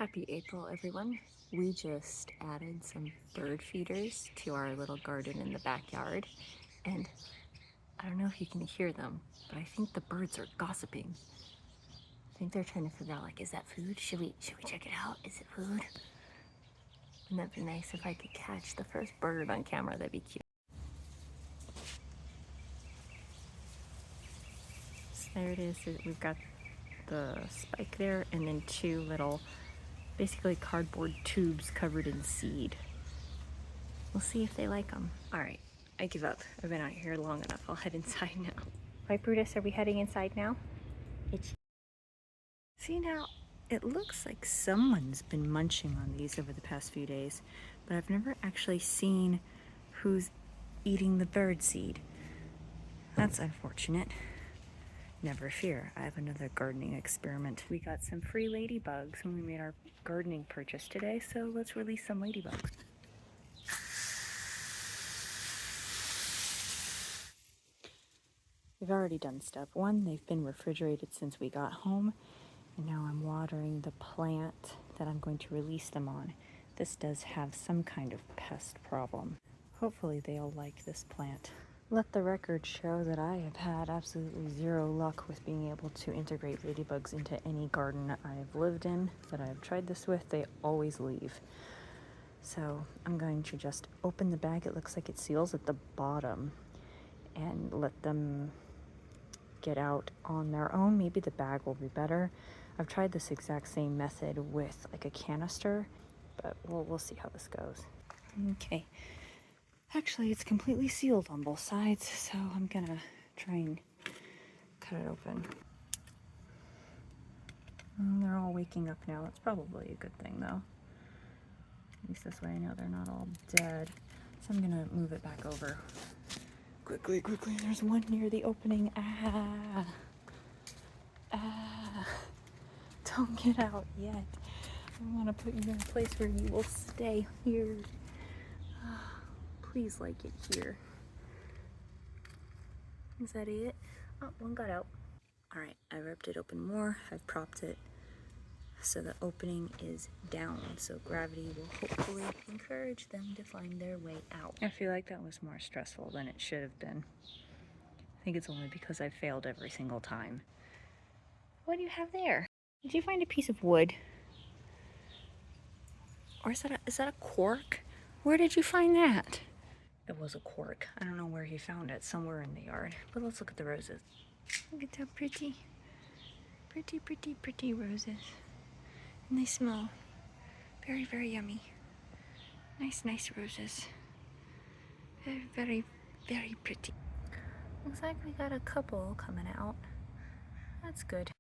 Happy April, everyone. We just added some bird feeders to our little garden in the backyard, and I don't know if you can hear them, but I think the birds are gossiping. I think they're trying to figure out, like, is that food? Should we check it out? Is it food? Wouldn't that be nice if I could catch the first bird on camera? That'd be cute. So there it is. We've got the spike there, and then two little basically cardboard tubes covered in seed. We'll see if they like them. All right, I give up. I've been out here long enough. I'll head inside now. Right, Brutus, are we heading inside now? See, now, it looks like someone's been munching on these over the past few days, but I've never actually seen who's eating the bird seed. That's unfortunate. Never fear, I have another gardening experiment. We got some free ladybugs when we made our gardening purchase today, so let's release some ladybugs. We've already done step one. They've been refrigerated since we got home, and now I'm watering the plant that I'm going to release them on. This does have some kind of pest problem. Hopefully they'll like this plant. Let the record show that I have had absolutely zero luck with being able to integrate ladybugs into any garden I've lived in that I've tried this with. They always leave. So I'm going to just open the bag. It looks like it seals at the bottom, and let them get out on their own. Maybe the bag will be better. I've tried this exact same method with like a canister, but we'll see how this goes. Okay. Actually, it's completely sealed on both sides, so I'm gonna try and cut it open. They're all waking up now. That's probably a good thing, though. At least this way I know they're not all dead. So I'm gonna move it back over. Quickly, quickly. There's one near the opening. Ah. Don't get out yet. I want to put you in a place where you will stay here. Please like it here. Is that it? Oh, one got out. All right, I ripped it open more. I've propped it so the opening is down, so gravity will hopefully encourage them to find their way out. I feel like that was more stressful than it should have been. I think it's only because I failed every single time. What do you have there? Did you find a piece of wood? Or is that a cork? Where did you find that? It was a cork. I don't know where he found it, somewhere in the yard. But let's look at the roses. Look at how pretty. Pretty, pretty, pretty roses. And they smell very, very yummy. Nice, nice roses. Very, very, very pretty. Looks like we got a couple coming out. That's good.